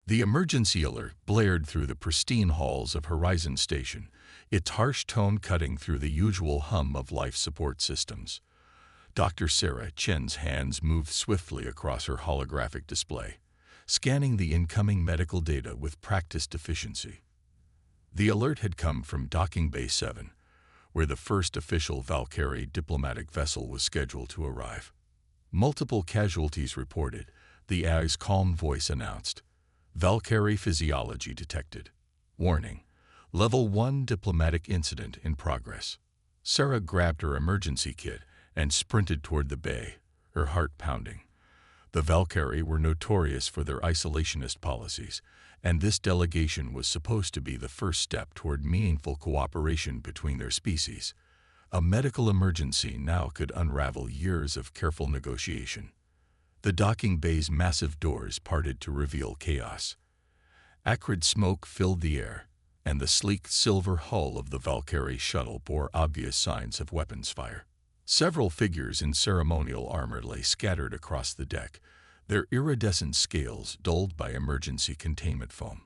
The emergency alert blared through the pristine halls of Horizon Station, its harsh tone cutting through the usual hum of life support systems. Dr. Sarah Chen's hands moved swiftly across her holographic display, scanning the incoming medical data with practiced efficiency. The alert had come from Docking Bay 7, where the first official Valkyrie diplomatic vessel was scheduled to arrive. Multiple casualties reported, the AI's calm voice announced. Valkyrie physiology detected. Warning: Level 1 diplomatic incident in progress. Sarah grabbed her emergency kit and sprinted toward the bay, her heart pounding. The Valkyrie were notorious for their isolationist policies, and this delegation was supposed to be the first step toward meaningful cooperation between their species. A medical emergency now could unravel years of careful negotiation. The docking bay's massive doors parted to reveal chaos. Acrid smoke filled the air, and the sleek silver hull of the Valkyrie shuttle bore obvious signs of weapons fire. Several figures in ceremonial armor lay scattered across the deck, their iridescent scales dulled by emergency containment foam.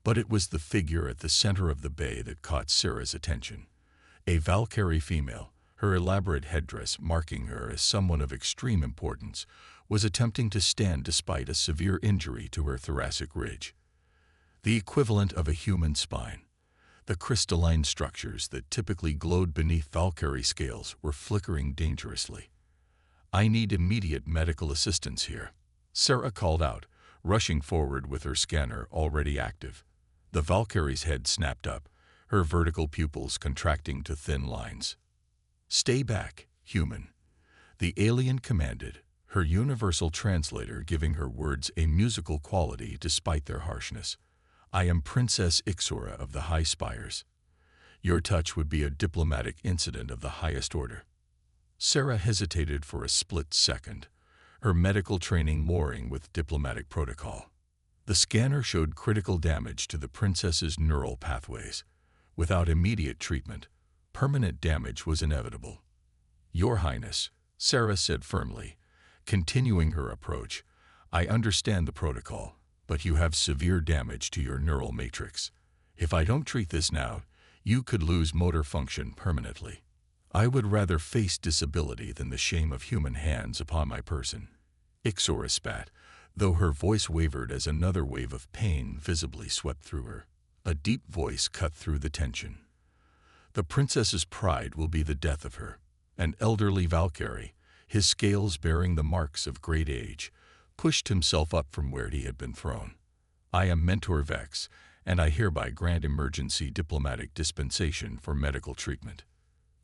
But it was the figure at the center of the bay that caught Sarah's attention. A Valkyrie female, her elaborate headdress marking her as someone of extreme importance, was attempting to stand despite a severe injury to her thoracic ridge. The equivalent of a human spine. The crystalline structures that typically glowed beneath Valkyrie scales were flickering dangerously. "I need immediate medical assistance here," Sarah called out, rushing forward with her scanner already active. The Valkyrie's head snapped up, her vertical pupils contracting to thin lines. "Stay back, human," the alien commanded, her universal translator giving her words a musical quality despite their harshness. "I am Princess Ixora of the High Spires. Your touch would be a diplomatic incident of the highest order." Sarah hesitated for a split second, her medical training warring with diplomatic protocol. The scanner showed critical damage to the princess's neural pathways. Without immediate treatment, permanent damage was inevitable. "Your Highness," Sarah said firmly, continuing her approach, "I understand the protocol, but you have severe damage to your neural matrix. If I don't treat this now, you could lose motor function permanently. I would rather face disability than the shame of human hands upon my person." Ixora spat, though her voice wavered as another wave of pain visibly swept through her. A deep voice cut through the tension. "The princess's pride will be the death of her." An elderly Valkyrie, his scales bearing the marks of great age, pushed himself up from where he had been thrown. "I am Mentor Vex, and I hereby grant emergency diplomatic dispensation for medical treatment."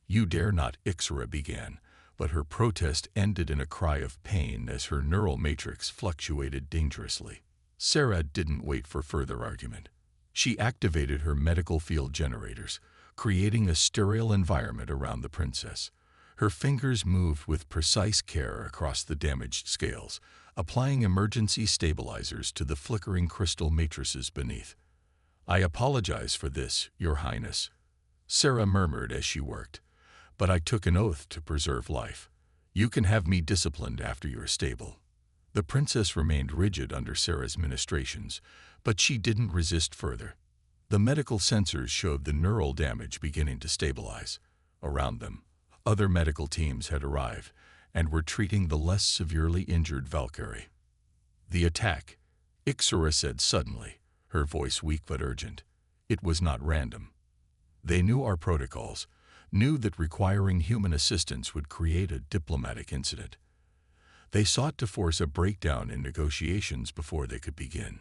"You dare not," Ixora began, but her protest ended in a cry of pain as her neural matrix fluctuated dangerously. Sarah didn't wait for further argument. She activated her medical field generators, creating a sterile environment around the princess. Her fingers moved with precise care across the damaged scales, applying emergency stabilizers to the flickering crystal matrices beneath. "I apologize for this, Your Highness," Sarah murmured as she worked, "but I took an oath to preserve life. You can have me disciplined after you're stable." The princess remained rigid under Sarah's ministrations, but she didn't resist further. The medical sensors showed the neural damage beginning to stabilize. Around them, other medical teams had arrived and were treating the less severely injured Valkyrie. "The attack," Ixora said suddenly, her voice weak but urgent. "It was not random. They knew our protocols, knew that requiring human assistance would create a diplomatic incident. They sought to force a breakdown in negotiations before they could begin."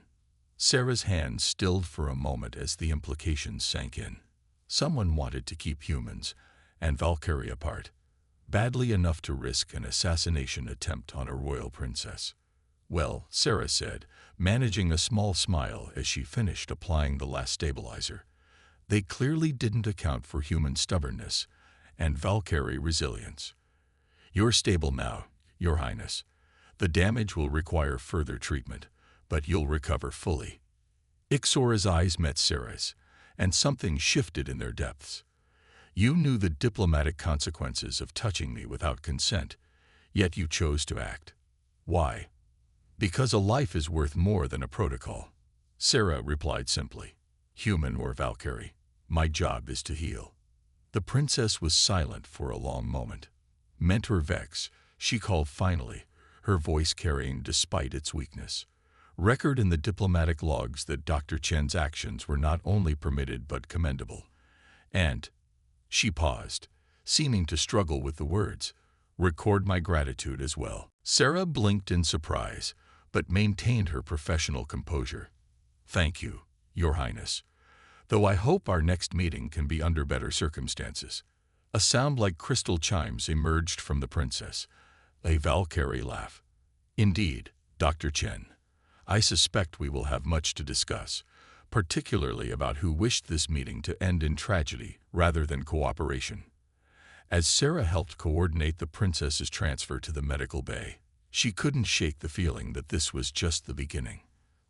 Sarah's hand stilled for a moment as the implications sank in. Someone wanted to keep humans and Valkyrie apart, badly enough to risk an assassination attempt on a royal princess. "Well," Sarah said, managing a small smile as she finished applying the last stabilizer, "they clearly didn't account for human stubbornness and Valkyrie resilience. You're stable now, Your Highness. The damage will require further treatment, but you'll recover fully." Ixora's eyes met Sarah's, and something shifted in their depths. "You knew the diplomatic consequences of touching me without consent, yet you chose to act. Why?" "Because a life is worth more than a protocol," Sarah replied simply, "Human or Valkyrie, my job is to heal." The princess was silent for a long moment. Mentor Vex, she called finally, her voice carrying despite its weakness. Record in the diplomatic logs that Dr. Chen's actions were not only permitted but commendable. And, she paused, seeming to struggle with the words, record my gratitude as well. Sarah blinked in surprise, but maintained her professional composure. Thank you, Your Highness. Though I hope our next meeting can be under better circumstances. A sound like crystal chimes emerged from the princess. A Valkyrie laugh. Indeed, Dr. Chen. I suspect we will have much to discuss, particularly about who wished this meeting to end in tragedy rather than cooperation. As Sarah helped coordinate the princess's transfer to the medical bay, she couldn't shake the feeling that this was just the beginning.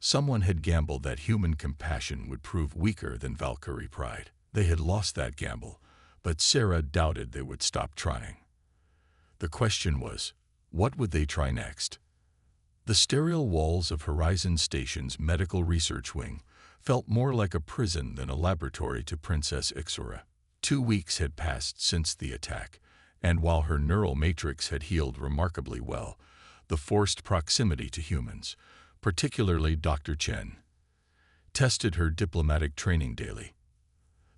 Someone had gambled that human compassion would prove weaker than Valkyrie pride. They had lost that gamble, but Sarah doubted they would stop trying. The question was, what would they try next? The sterile walls of Horizon Station's medical research wing felt more like a prison than a laboratory to Princess Ixura. 2 weeks had passed since the attack, and while her neural matrix had healed remarkably well, the forced proximity to humans, particularly Dr. Chen, tested her diplomatic training daily.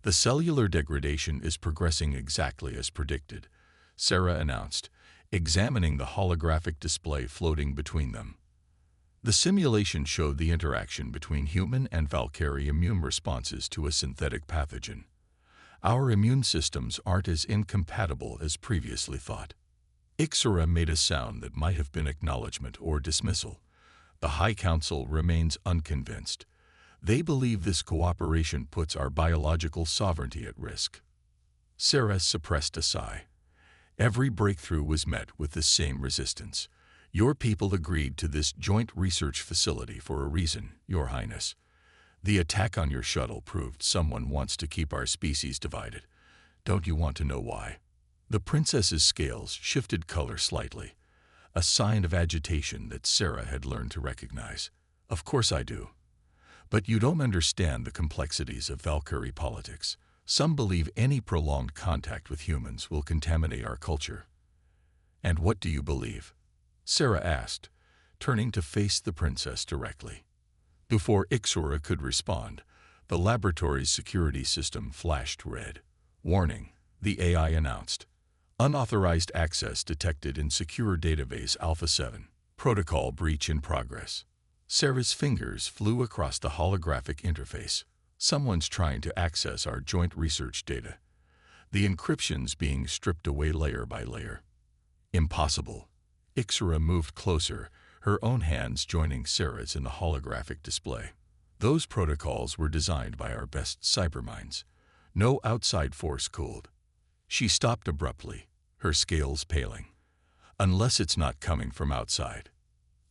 The cellular degradation is progressing exactly as predicted, Sarah announced, examining the holographic display floating between them. The simulation showed the interaction between human and Valkyrie immune responses to a synthetic pathogen. Our immune systems aren't as incompatible as previously thought. Ixura made a sound that might have been acknowledgement or dismissal. The High Council remains unconvinced. They believe this cooperation puts our biological sovereignty at risk. Sarah suppressed a sigh. Every breakthrough was met with the same resistance. Your people agreed to this joint research facility for a reason, Your Highness. The attack on your shuttle proved someone wants to keep our species divided. Don't you want to know why? The princess's scales shifted color slightly, a sign of agitation that Sarah had learned to recognize. Of course I do. But you don't understand the complexities of Valkyrie politics. Some believe any prolonged contact with humans will contaminate our culture. And what do you believe? Sarah asked, turning to face the princess directly. Before Ixura could respond, the laboratory's security system flashed red. Warning, the AI announced. Unauthorized access detected in secure database Alpha 7. Protocol breach in progress. Sarah's fingers flew across the holographic interface. Someone's trying to access our joint research data. The encryption's being stripped away layer by layer. Impossible. Ixura moved closer, her own hands joining Sarah's in the holographic display. Those protocols were designed by our best cyberminds. No outside force cooled. She stopped abruptly, her scales paling. Unless it's not coming from outside.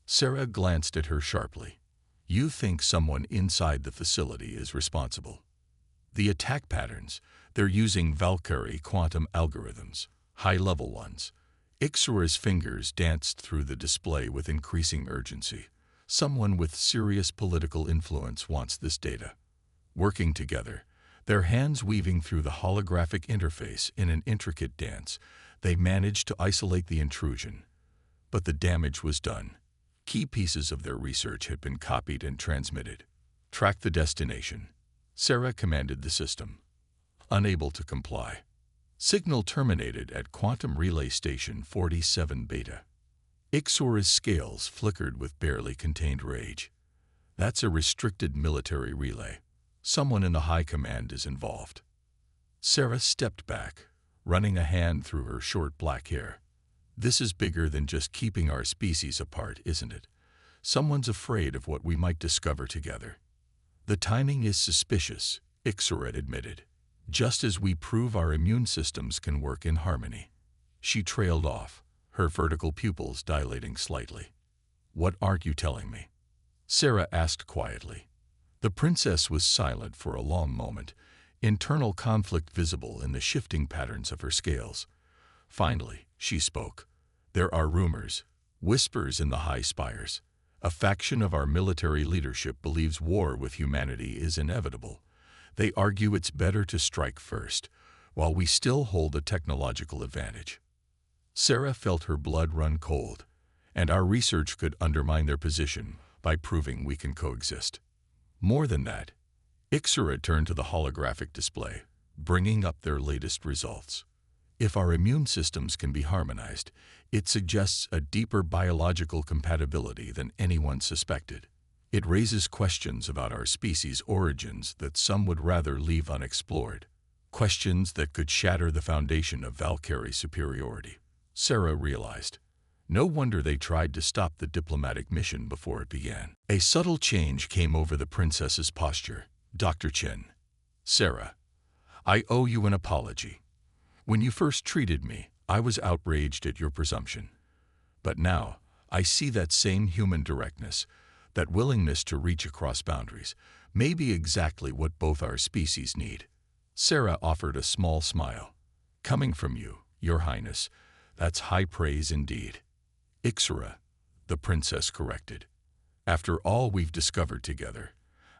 Sarah glanced at her sharply. You think someone inside the facility is responsible. The attack patterns, they're using Valkyrie quantum algorithms, high-level ones. Ixura's fingers danced through the display with increasing urgency. Someone with serious political influence wants this data. Working together, their hands weaving through the holographic interface in an intricate dance, they managed to isolate the intrusion. But the damage was done. Key pieces of their research had been copied and transmitted. Track the destination. Sarah commanded the system. Unable to comply. Signal terminated at Quantum Relay Station 47 Beta. Ixura's scales flickered with barely contained rage. That's a restricted military relay. Someone in the high command is involved. Sarah stepped back, running a hand through her short black hair. This is bigger than just keeping our species apart, isn't it? Someone's afraid of what we might discover together. The timing is suspicious, Ixura admitted. Just as we prove our immune systems can work in harmony. She trailed off, her vertical pupils dilating slightly. What aren't you telling me? Sarah asked quietly. The princess was silent for a long moment, internal conflict visible in the shifting patterns of her scales. Finally, she spoke. There are rumors, whispers in the high spires. A faction of our military leadership believes war with humanity is inevitable. They argue it's better to strike first, while we still hold a technological advantage. Sarah felt her blood run cold, and our research could undermine their position by proving we can coexist. More than that, Ixura turned to the holographic display, bringing up their latest results. If our immune systems can be harmonized, it suggests a deeper biological compatibility than anyone suspected. It raises questions about our species' origins that some would rather leave unexplored. Questions that could shatter the foundation of Valkyrie superiority. Sarah realized. No wonder they tried to stop the diplomatic mission before it began. A subtle change came over the princess's posture. Dr. Chen. Sarah, I owe you an apology. When you first treated me, I was outraged at your presumption. But now, I see that same human directness, that willingness to reach across boundaries, may be exactly what both our species need. Sarah offered a small smile. Coming from you, Your Highness, that's high praise indeed. Ixura, the princess corrected. After all we've discovered together,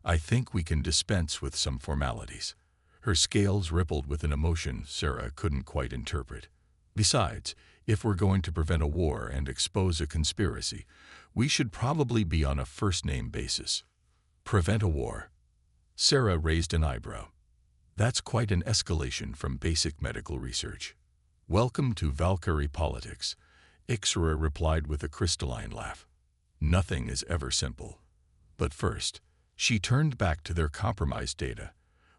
I think we can dispense with some formalities. Her scales rippled with an emotion Sarah couldn't quite interpret. Besides, if we're going to prevent a war and expose a conspiracy, we should probably be on a first-name basis. Prevent a war. Sarah raised an eyebrow. That's quite an escalation from basic medical research. Welcome to Valkyrie politics, Ixura replied with a crystalline laugh. Nothing is ever simple. But first, she turned back to their compromised data.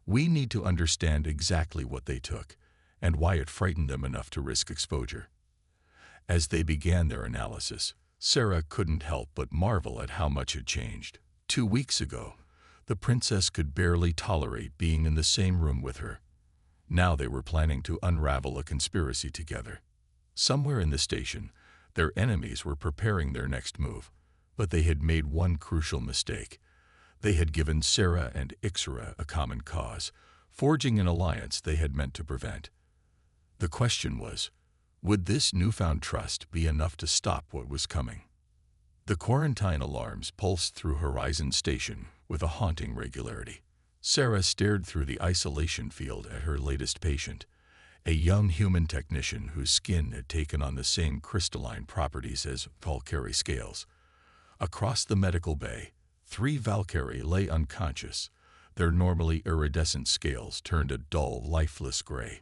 We need to understand exactly what they took, and why it frightened them enough to risk exposure. As they began their analysis, Sarah couldn't help but marvel at how much had changed. 2 weeks ago, the princess could barely tolerate being in the same room with her. Now they were planning to unravel a conspiracy together. Somewhere in the station, their enemies were preparing their next move, but they had made one crucial mistake. They had given Sarah and Ixura a common cause, forging an alliance they had meant to prevent. The question was, would this newfound trust be enough to stop what was coming? The quarantine alarms pulsed through Horizon Station with a haunting regularity. Sarah stared through the isolation field at her latest patient, a young human technician whose skin had taken on the same crystalline properties as Valkyrie scales. Across the medical bay, 3 Valkyrie lay unconscious, their normally iridescent scales turned a dull, lifeless gray.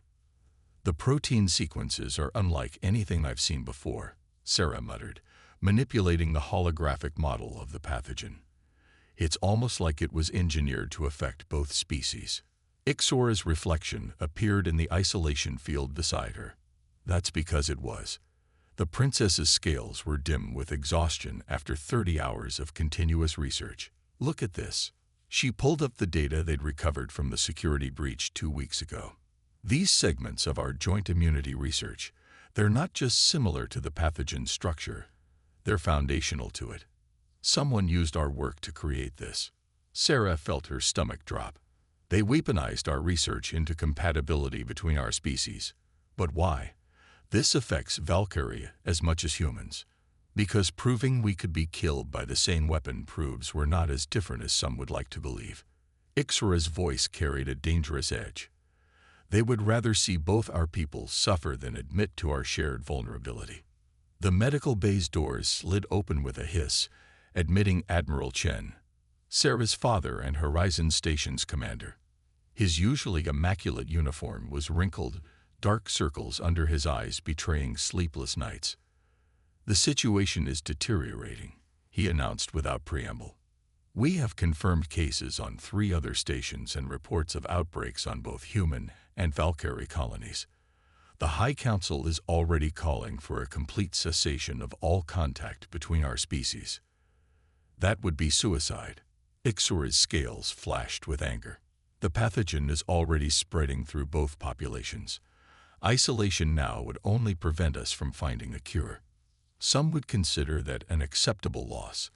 The protein sequences are unlike anything I've seen before, Sarah muttered, manipulating the holographic model of the pathogen. It's almost like it was engineered to affect both species. Ixura's reflection appeared in the isolation field beside her. That's because it was. The princess's scales were dim with exhaustion after 30 hours of continuous research. Look at this. She pulled up the data they'd recovered from the security breach 2 weeks ago. These segments of our joint immunity research, they're not just similar to the pathogen's structure, they're foundational to it. Someone used our work to create this. Sarah felt her stomach drop. They weaponized our research into compatibility between our species. But why? This affects Valkyrie as much as humans. Because proving we could be killed by the same weapon proves we're not as different as some would like to believe. Ixura's voice carried a dangerous edge. They would rather see both our peoples suffer than admit to our shared vulnerability. The medical bay's doors slid open with a hiss, admitting Admiral Chen, Sarah's father and Horizon Station's commander. His usually immaculate uniform was wrinkled, dark circles under his eyes betraying sleepless nights. The situation is deteriorating, he announced without preamble. We have confirmed cases on 3 other stations and reports of outbreaks on both human and Valkyrie colonies. The High Council is already calling for a complete cessation of all contact between our species. That would be suicide. Ixura's scales flashed with anger. The pathogen is already spreading through both populations. Isolation now would only prevent us from finding a cure. Some would consider that an acceptable loss,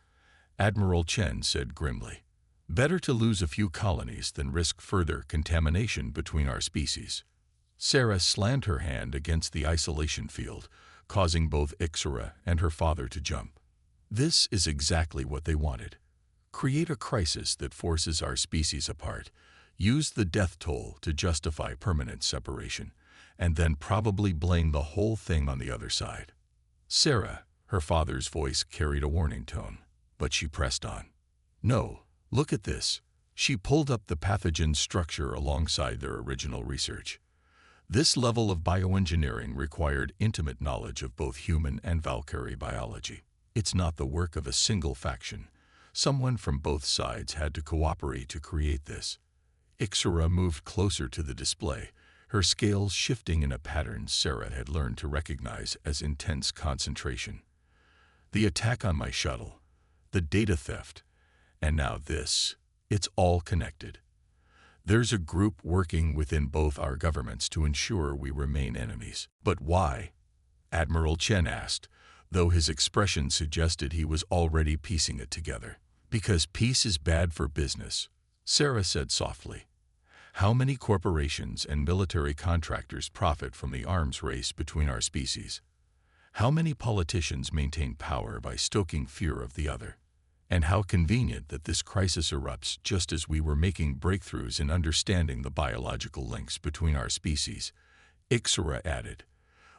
Admiral Chen said grimly. Better to lose a few colonies than risk further contamination between our species. Sarah slammed her hand against the isolation field, causing both Ixura and her father to jump. This is exactly what they wanted. Create a crisis that forces our species apart, use the death toll to justify permanent separation, and then probably blame the whole thing on the other side. Sarah, her father's voice carried a warning tone, but she pressed on. No, look at this. She pulled up the pathogen's structure alongside their original research. This level of bioengineering required intimate knowledge of both human and Valkyrie biology. It's not the work of a single faction. Someone from both sides had to cooperate to create this. Ixora moved closer to the display, her scales shifting in a pattern Sarah had learned to recognize as intense concentration. The attack on my shuttle, the data theft, and now this. It's all connected. There's a group working within both our governments to ensure we remain enemies. But why? Admiral Chen asked, though his expression suggested he was already piecing it together. Because peace is bad for business, Sarah said softly. How many corporations and military contractors profit from the arms race between our species? How many politicians maintain power by stoking fear of the other? And how convenient that this crisis erupts just as we were making breakthroughs in understanding the biological links between our species, Ixora added.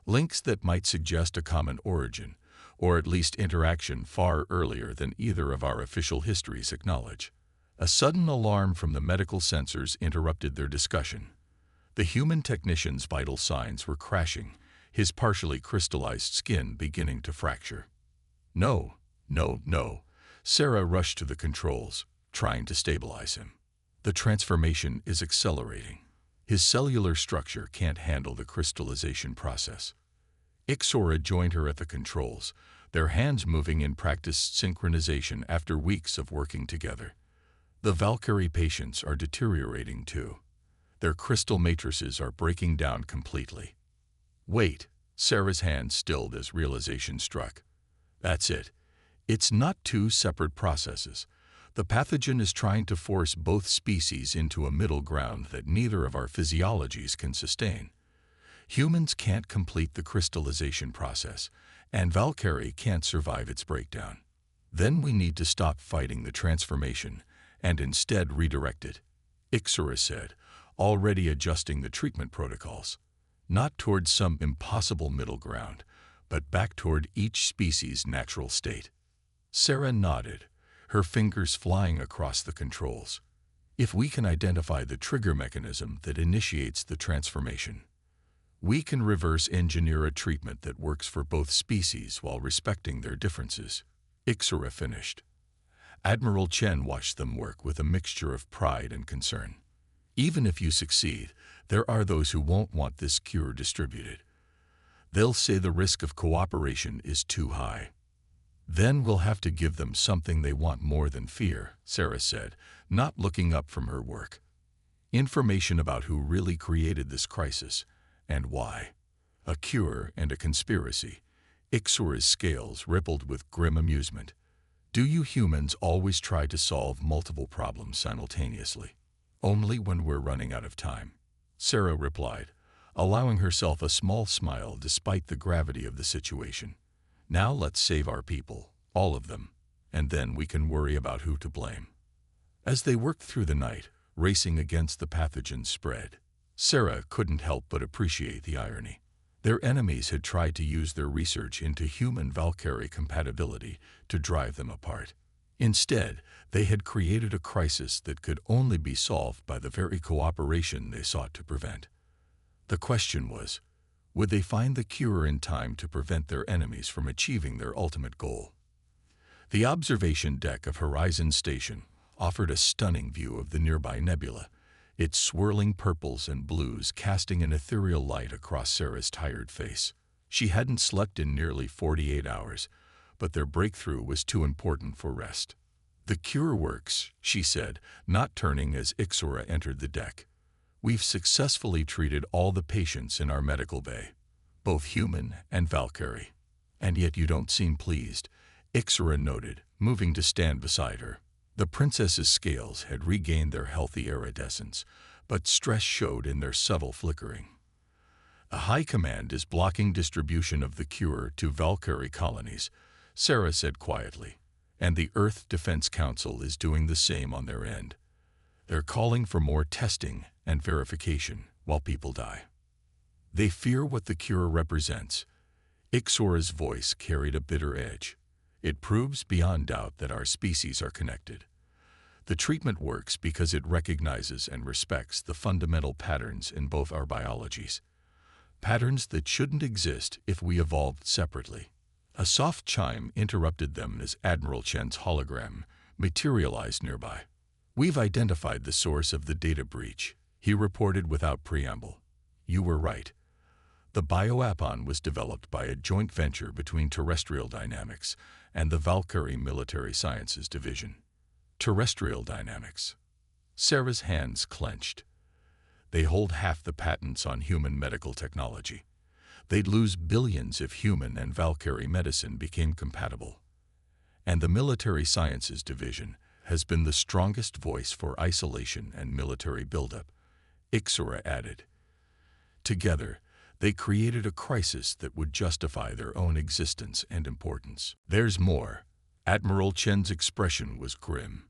Links that might suggest a common origin, or at least interaction far earlier than either of our official histories acknowledge. A sudden alarm from the medical sensors interrupted their discussion. The human technician's vital signs were crashing, his partially crystallized skin beginning to fracture. No. Sarah rushed to the controls, trying to stabilize him. The transformation is accelerating. His cellular structure can't handle the crystallization process. Ixora joined her at the controls, their hands moving in practiced synchronization after weeks of working together. The Valkyrie patients are deteriorating too. Their crystal matrices are breaking down completely. Wait, Sarah's hand stilled as realization struck. That's it. It's not two separate processes. The pathogen is trying to force both species into a middle ground that neither of our physiologies can sustain. Humans can't complete the crystallization process, and Valkyrie can't survive its breakdown. Then we need to stop fighting the transformation and instead redirect it, Ixora said, already adjusting the treatment protocols. Not toward some impossible middle ground, but back toward each species' natural state. Sarah nodded, her fingers flying across the controls. If we can identify the trigger mechanism that initiates the transformation, we can reverse engineer a treatment that works for both species while respecting their differences, Ixora finished. Admiral Chen watched them work with a mixture of pride and concern. Even if you succeed, there are those who won't want this cure distributed. They'll say the risk of cooperation is too high. Then we'll have to give them something they want more than fear, Sarah said, not looking up from her work. Information about who really created this crisis and why. A cure and a conspiracy. Ixora's scales rippled with grim amusement. Do you humans always try to solve multiple problems simultaneously? Only when we're running out of time, Sarah replied, allowing herself a small smile despite the gravity of the situation. Now let's save our people, all of them, and then we can worry about who to blame. As they worked through the night, racing against the pathogen's spread, Sarah couldn't help but appreciate the irony. Their enemies had tried to use their research into human-Valkyrie compatibility to drive them apart. Instead, they had created a crisis that could only be solved by the very cooperation they sought to prevent. The question was, would they find the cure in time to prevent their enemies from achieving their ultimate goal? The observation deck of Horizon Station offered a stunning view of the nearby nebula, its swirling purples and blues casting an ethereal light across Sarah's tired face. She hadn't slept in nearly 48 hours, but their breakthrough was too important for rest. The cure works, she said, not turning as Ixora entered the deck. We've successfully treated all the patients in our medical bay, both human and Valkyrie. And yet you don't seem pleased, Ixora noted, moving to stand beside her. The princess's scales had regained their healthy iridescence, but stress showed in their subtle flickering. A high command is blocking distribution of the cure to Valkyrie colonies, Sarah said quietly, "and the Earth Defense Council is doing the same on their end. They're calling for more testing and verification while people die. They fear what the cure represents." Ixora's voice carried a bitter edge. "It proves beyond doubt that our species are connected. The treatment works because it recognizes and respects the fundamental patterns in both our biologies. Patterns that shouldn't exist if we evolved separately." A soft chime interrupted them as Admiral Chen's hologram materialized nearby. "We've identified the source of the data breach," he reported without preamble. "You were right. The bioweapon was developed by a joint venture between Terrestrial Dynamics and the Valkyrie Military Sciences Division." Terrestrial Dynamics. Sarah's hands clenched. They hold half the patents on human medical technology. They'd lose billions if human and Valkyrie medicine became compatible. And the Military Sciences Division has been the strongest voice for isolation and military buildup, Ixora added. Together, they created a crisis that would justify their own existence and importance. "There's more." Admiral Chen's expression was grim.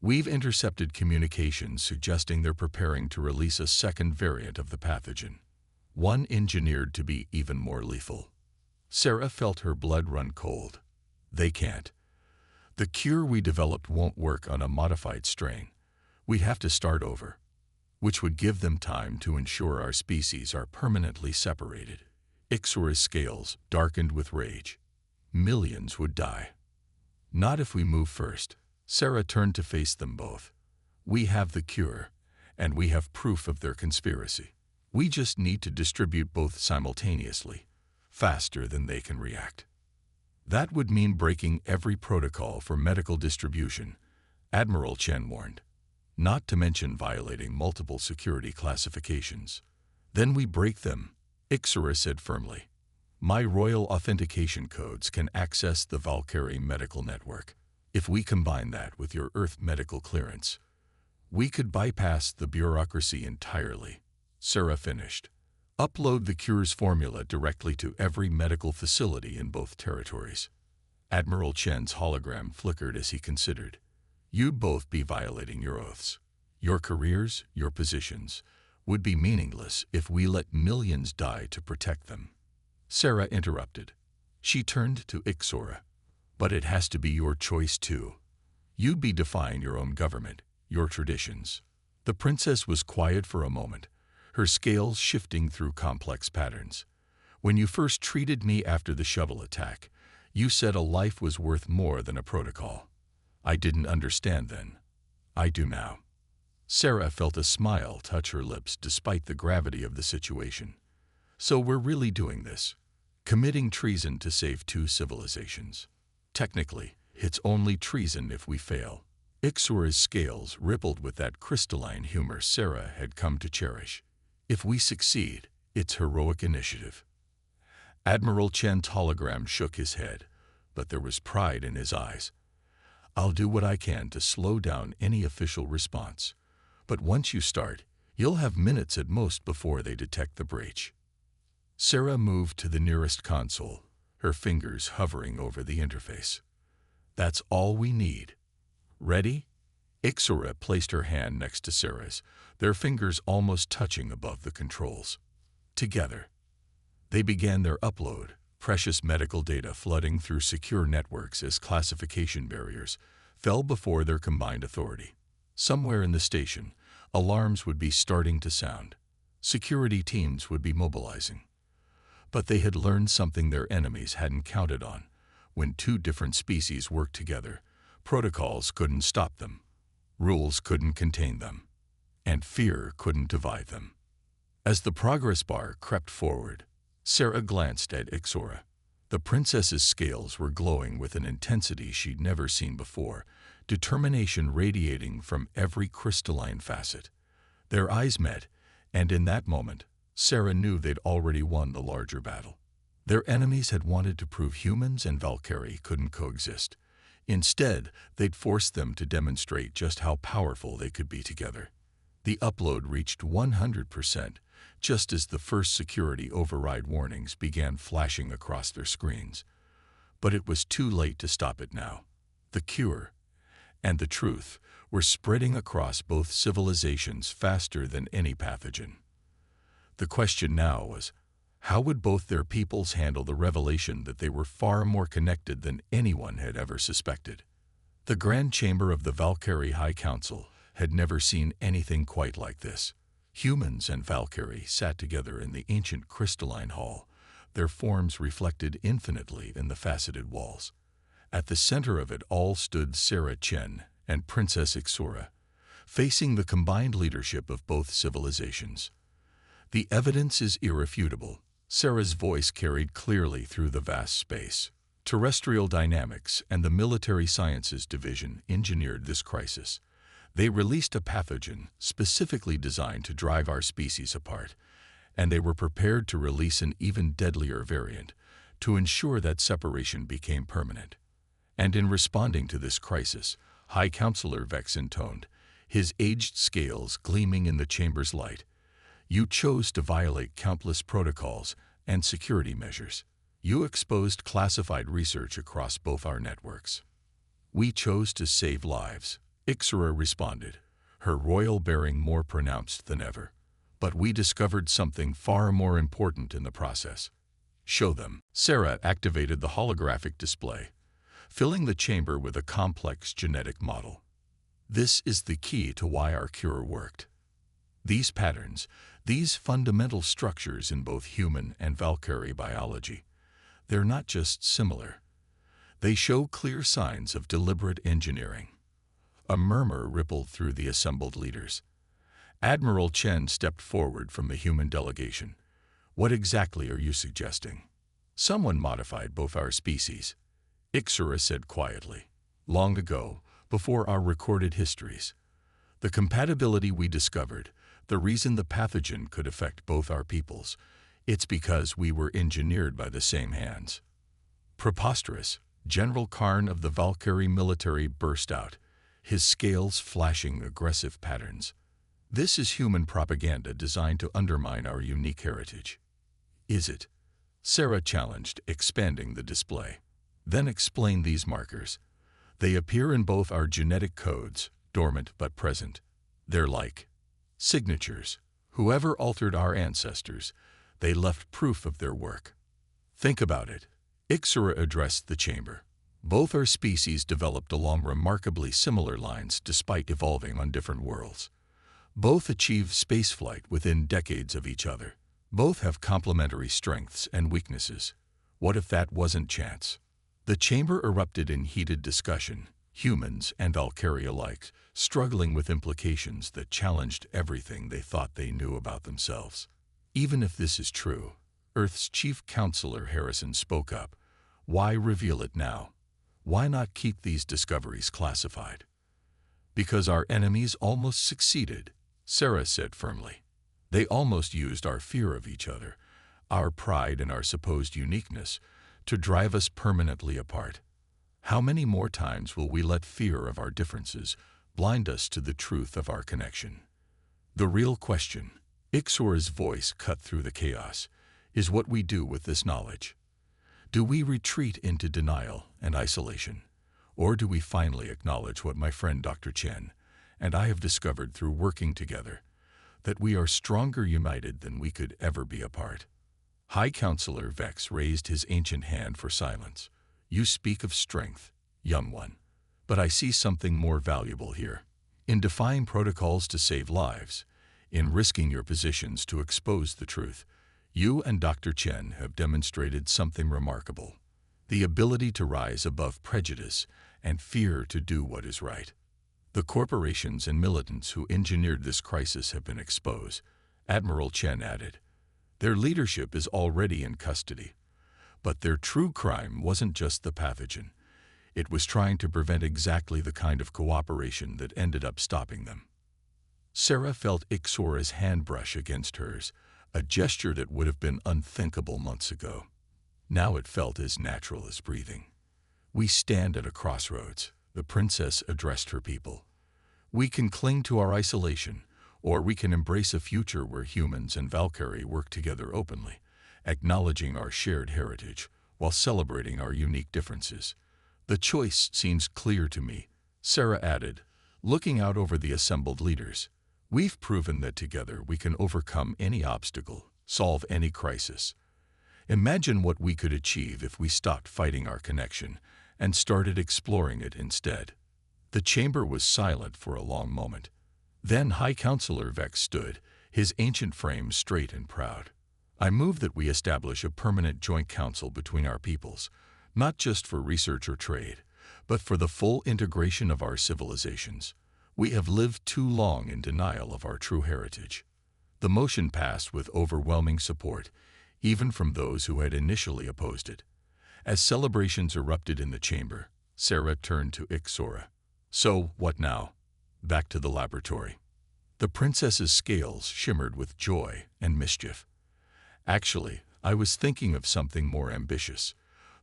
"We've intercepted communications suggesting they're preparing to release a second variant of the pathogen, one engineered to be even more lethal." Sarah felt her blood run cold. "They can't. The cure we developed won't work on a modified strain. We'd have to start over, which would give them time to ensure our species are permanently separated." Ixora's scales darkened with rage. "Millions would die." "Not if we move first." Sarah turned to face them both. "We have the cure, and we have proof of their conspiracy. We just need to distribute both simultaneously, faster than they can react." "That would mean breaking every protocol for medical distribution," Admiral Chen warned, "not to mention violating multiple security classifications." "Then we break them," Ixora said firmly. "My royal authentication codes can access the Valkyrie medical network. If we combine that with your Earth medical clearance, we could bypass the bureaucracy entirely." Sarah finished. "Upload the cure's formula directly to every medical facility in both territories." Admiral Chen's hologram flickered as he considered. "You'd both be violating your oaths. Your careers, your positions, would be meaningless if we let millions die to protect them." Sarah interrupted. She turned to Ixora. "But it has to be your choice too. You'd be defying your own government, your traditions." The princess was quiet for a moment, her scales shifting through complex patterns. "When you first treated me after the shuttle attack, you said a life was worth more than a protocol. I didn't understand then. I do now." Sarah felt a smile touch her lips despite the gravity of the situation. "So we're really doing this, committing treason to save two civilizations. Technically, it's only treason if we fail." Ixora's scales rippled with that crystalline humor Sarah had come to cherish. "If we succeed, it's heroic initiative." Admiral Chen's hologram shook his head, but there was pride in his eyes. "I'll do what I can to slow down any official response. But once you start, you'll have minutes at most before they detect the breach." Sarah moved to the nearest console, her fingers hovering over the interface. "That's all we need. Ready?" Ixora placed her hand next to Sarah's, their fingers almost touching above the controls. Together, they began their upload, precious medical data flooding through secure networks as classification barriers fell before their combined authority. Somewhere in the station, alarms would be starting to sound. Security teams would be mobilizing. But they had learned something their enemies hadn't counted on. When two different species worked together, protocols couldn't stop them, rules couldn't contain them, and fear couldn't divide them. As the progress bar crept forward, Sarah glanced at Ixora. The princess's scales were glowing with an intensity she'd never seen before, determination radiating from every crystalline facet. Their eyes met, and in that moment, Sarah knew they'd already won the larger battle. Their enemies had wanted to prove humans and Valkyrie couldn't coexist. Instead, they'd forced them to demonstrate just how powerful they could be together. The upload reached 100%, just as the first security override warnings began flashing across their screens. But it was too late to stop it now. The cure and the truth were spreading across both civilizations faster than any pathogen. The question now was, how would both their peoples handle the revelation that they were far more connected than anyone had ever suspected? The Grand Chamber of the Valkyrie High Council had never seen anything quite like this. Humans and Valkyrie sat together in the ancient crystalline hall, their forms reflected infinitely in the faceted walls. At the center of it all stood Sarah Chen and Princess Ixura, facing the combined leadership of both civilizations. The evidence is irrefutable. Sarah's voice carried clearly through the vast space. Terrestrial Dynamics and the Military Sciences Division engineered this crisis. They released a pathogen specifically designed to drive our species apart, and they were prepared to release an even deadlier variant to ensure that separation became permanent. And in responding to this crisis, High Counselor Vex intoned, his aged scales gleaming in the chamber's light, "You chose to violate countless protocols and security measures. You exposed classified research across both our networks. We chose to save lives," Ixura responded, her royal bearing more pronounced than ever. "But we discovered something far more important in the process." "Show them." Sarah activated the holographic display, filling the chamber with a complex genetic model. "This is the key to why our cure worked. These patterns, these fundamental structures in both human and Valkyrie biology, they're not just similar. They show clear signs of deliberate engineering." A murmur rippled through the assembled leaders. Admiral Chen stepped forward from the human delegation. "What exactly are you suggesting?" "Someone modified both our species," Ixura said quietly. "Long ago, before our recorded histories. The compatibility we discovered, the reason the pathogen could affect both our peoples, it's because we were engineered by the same hands." "Preposterous," General Karn of the Valkyrie military burst out, his scales flashing aggressive patterns. "This is human propaganda designed to undermine our unique heritage." "Is it?" Sarah challenged, expanding the display. "Then explain these markers. They appear in both our genetic codes, dormant but present. They're like signatures. Whoever altered our ancestors, they left proof of their work." "Think about it." Ixura addressed the chamber. "Both our species developed along remarkably similar lines despite evolving on different worlds. Both achieved spaceflight within decades of each other. Both have complementary strengths and weaknesses. What if that wasn't chance?" The chamber erupted in heated discussion, humans and Valkyrie alike struggling with implications that challenged everything they thought they knew about themselves. "Even if this is true," Earth's chief counselor Harrison spoke up, "why reveal it now? Why not keep these discoveries classified?" "Because our enemies almost succeeded," Sarah said firmly. "They almost used our fear of each other, our pride and our supposed uniqueness, to drive us permanently apart. How many more times will we let fear of our differences blind us to the truth of our connection? The real question," Ixura's voice cut through the chaos, "is what we do with this knowledge. Do we retreat into denial and isolation, or do we finally acknowledge what my friend Dr. Chen and I have discovered through working together, that we are stronger united than we could ever be apart?" High Counselor Vex raised his ancient hand for silence. "You speak of strength, young one, but I see something more valuable here. In defying protocols to save lives, in risking your positions to expose the truth, you and Dr. Chen have demonstrated something remarkable. The ability to rise above prejudice and fear to do what is right. The corporations and militants who engineered this crisis have been exposed," Admiral Chen added. "Their leadership is already in custody. But their true crime wasn't just the pathogen. It was trying to prevent exactly the kind of cooperation that ended up stopping them." Sarah felt Ixura's hand brush against hers, a gesture that would have been unthinkable months ago. Now it felt as natural as breathing. "We stand at a crossroads," the princess addressed her people. "We can cling to our isolation, or we can embrace a future where humans and Valkyrie work together openly, acknowledging our shared heritage, while celebrating our unique differences. The choice seems clear to me, Sarah added, looking out over the assembled leaders. We've proven that together we can overcome any obstacle, solve any crisis. Imagine what we could achieve if we stopped fighting our connection and started exploring it instead. The chamber was silent for a long moment. Then High Counselor Vex stood, his ancient frame straight and proud. I move that we establish a permanent joint council between our peoples, not just for research or trade, but for the full integration of our civilizations. We have lived too long in denial of our true heritage. The motion passed with overwhelming support, even from those who had initially opposed it. As celebrations erupted in the chamber, Sarah turned to Ixora. So, what now? Back to the laboratory. The princess's scales shimmered with joy and mischief. Actually, I was thinking of something more ambitious.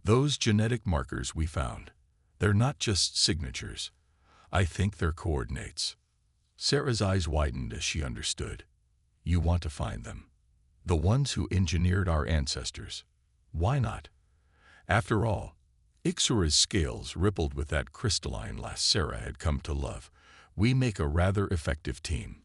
Those genetic markers we found. They're not just signatures. I think they're coordinates. Sarah's eyes widened as she understood. You want to find them. The ones who engineered our ancestors. Why not? After all, Ixora's scales rippled with that crystalline lass Sarah had come to love. We make a rather effective team.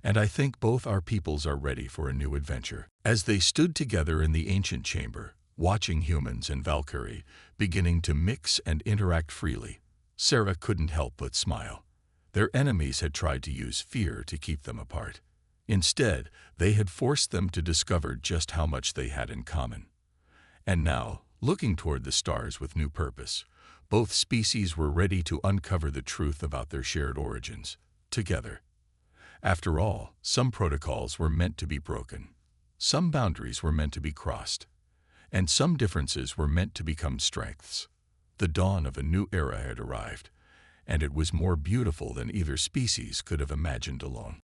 And I think both our peoples are ready for a new adventure. As they stood together in the ancient chamber, watching humans and Valkyrie beginning to mix and interact freely, Sarah couldn't help but smile. Their enemies had tried to use fear to keep them apart. Instead, they had forced them to discover just how much they had in common. And now, looking toward the stars with new purpose, both species were ready to uncover the truth about their shared origins, together. After all, some protocols were meant to be broken. Some boundaries were meant to be crossed. And some differences were meant to become strengths. The dawn of a new era had arrived, and it was more beautiful than either species could have imagined alone.